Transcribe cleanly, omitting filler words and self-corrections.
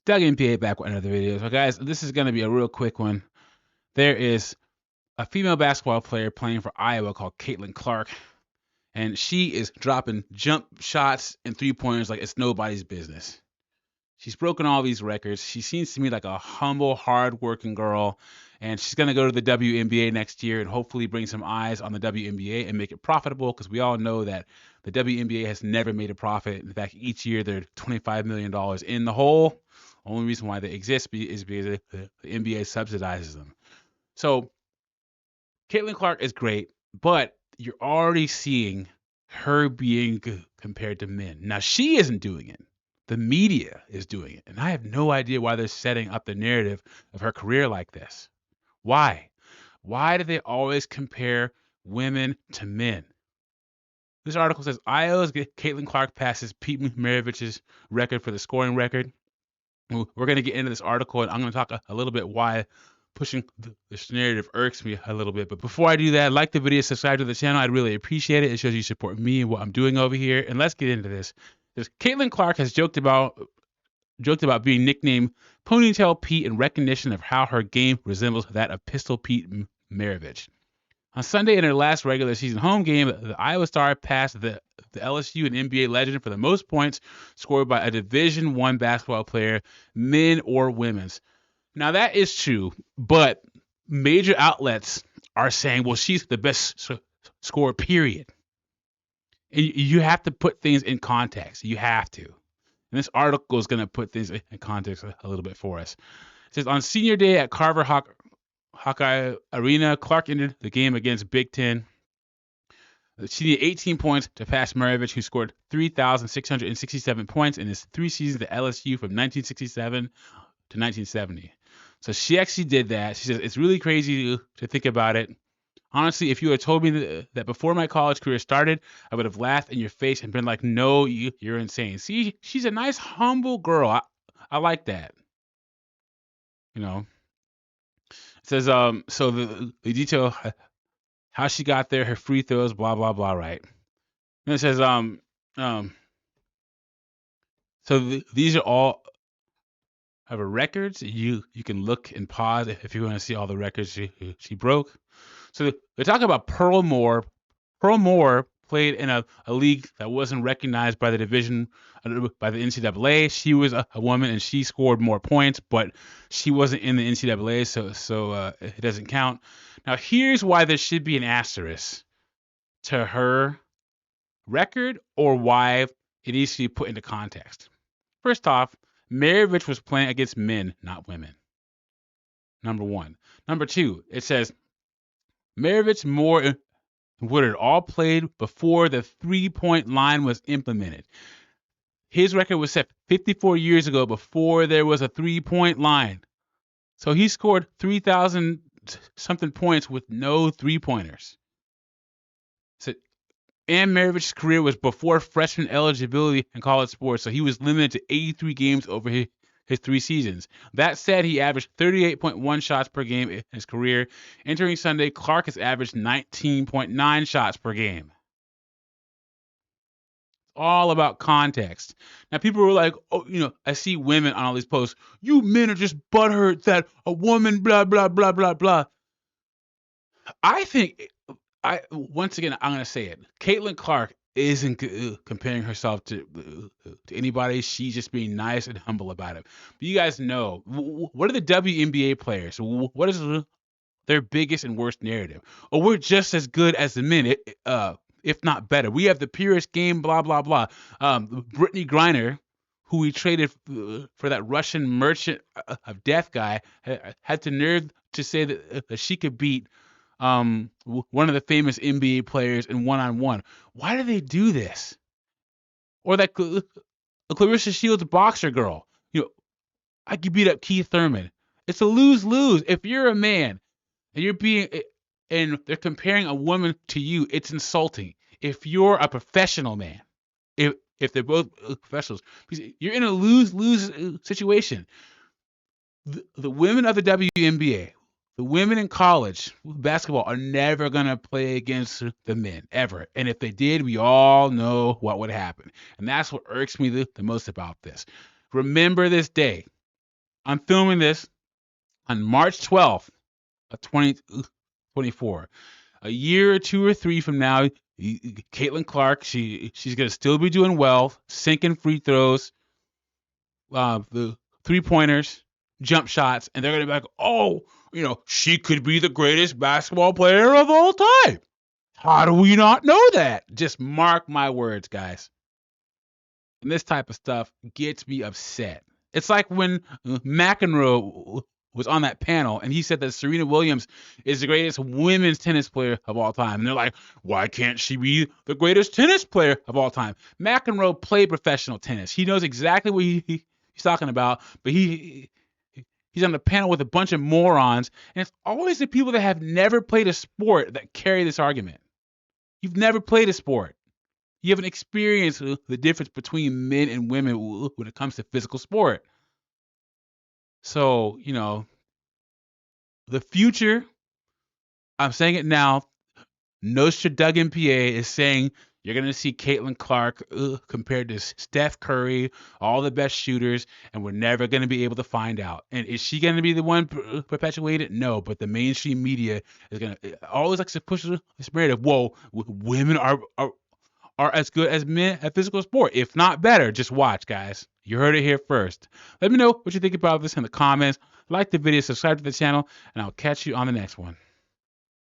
Doug NBA back with another video. So guys, this is going to be a real quick one. There is a female basketball player playing for Iowa called Caitlyn Clark, and she is dropping jump shots and 3-pointers like it's nobody's business. She's broken all these records. She seems to me like a humble, hard-working girl, and she's going to go to the WNBA next year and hopefully bring some eyes on the WNBA and make it profitable, because we all know that the WNBA has never made a profit. In fact, each year they're $25 million in the hole. Only reason why they exist is because the NBA subsidizes them. So Caitlyn Clark is great, but you're already seeing her being compared to men. Now, she isn't doing it. The media is doing it. And I have no idea why they're setting up the narrative of her career like this. Why? Why do they always compare women to men? This article says Iowa's Caitlyn Clark passes Pete Maravich's record for the scoring record. We're going to get into this article, and I'm going to talk a little bit why pushing this narrative irks me a little bit. But before I do that, like the video, subscribe to the channel. I'd really appreciate it. It shows you support me and what I'm doing over here. And let's get into this. Caitlyn Clark has joked about being nicknamed Ponytail Pete in recognition of how her game resembles that of Pistol Pete Maravich. On Sunday, in her last regular season home game, the Iowa Star passed the LSU and NBA legend for the most points scored by a Division I basketball player, men or women's. Now, that is true, but major outlets are saying, well, she's the best scorer, period. And you have to put things in context. You have to. And this article is going to put things in context a little bit for us. It says, on senior day at Carver Hawkeye Arena, Clark entered the game against Big Ten. She needed 18 points to pass Maravich, who scored 3,667 points in his 3 seasons at LSU from 1967 to 1970. So she actually did that. She says, it's really crazy to think about it. Honestly, if you had told me that before my college career started, I would have laughed in your face and been like, no, you're insane. See, she's a nice, humble girl. I like that. You know. It says, so the detail how she got there, her free throws, blah, blah, blah, right? And it says, so these are all of her records. You can look and pause if you want to see all the records she broke. So they're talking about Pearl Moore. Pearl Moore played in a league that wasn't recognized by the division, by the NCAA. She was a woman and she scored more points, but she wasn't in the NCAA, so it doesn't count. Now, here's why there should be an asterisk to her record, or why it needs to be put into context. First off, Maravich was playing against men, not women. Number one. Number two, it says Maravich, Moore, and Woodard all played before the three-point line was implemented. His record was set 54 years ago before there was a three-point line. So he scored 3,000 something points with no three-pointers. So, and Maravich's career was before freshman eligibility in college sports, so he was limited to 83 games over his 3 seasons. That said, he averaged 38.1 shots per game in his career. Entering Sunday, Clark has averaged 19.9 shots per game. It's all about context. Now, people were like, oh, I see women on all these posts. You men are just butthurt that a woman, blah, blah, blah, blah, blah. I think, once again, I'm going to say it. Caitlyn Clark isn't comparing herself to anybody. She's just being nice and humble about it. But you guys know, what are the WNBA players? What is their biggest and worst narrative? Oh, we're just as good as the men, if not better. We have the purest game, blah, blah, blah. Brittany Griner, who we traded for that Russian merchant of death guy, had the nerve to say that she could beat one of the famous NBA players in one-on-one. Why do they do this? Or that Clarissa Shields boxer girl. I could beat up Keith Thurman. It's a lose-lose. If you're a man and they're comparing a woman to you, it's insulting. If you're a professional man, if they're both professionals, you're in a lose-lose situation. The women of the WNBA, the women in college basketball, are never going to play against the men, ever. And if they did, we all know what would happen. And that's what irks me the most about this. Remember this day. I'm filming this on March 12th of 2024. A year or two or three from now, Caitlyn Clark, she's gonna still be doing well, sinking free throws, the 3-pointers, jump shots, and they're gonna be like, oh, she could be the greatest basketball player of all time. How do we not know that? Just mark my words, guys. And this type of stuff gets me upset. It's like when McEnroe was on that panel and he said that Serena Williams is the greatest women's tennis player of all time. And they're like, why can't she be the greatest tennis player of all time? McEnroe played professional tennis. He knows exactly what he's talking about, but he's on the panel with a bunch of morons. And it's always the people that have never played a sport that carry this argument. You've never played a sport. You haven't experienced the difference between men and women when it comes to physical sport. So, the future, I'm saying it now, Nostradamus PA is saying you're going to see Caitlyn Clark compared to Steph Curry, all the best shooters, and we're never going to be able to find out. And is she going to be the one perpetuated? No, but the mainstream media is going to always like to push this narrative. Whoa, women are as good as men at physical sport, if not better. Just watch, guys. You heard it here first. Let me know what you think about this in the comments. Like the video, subscribe to the channel, and I'll catch you on the next one.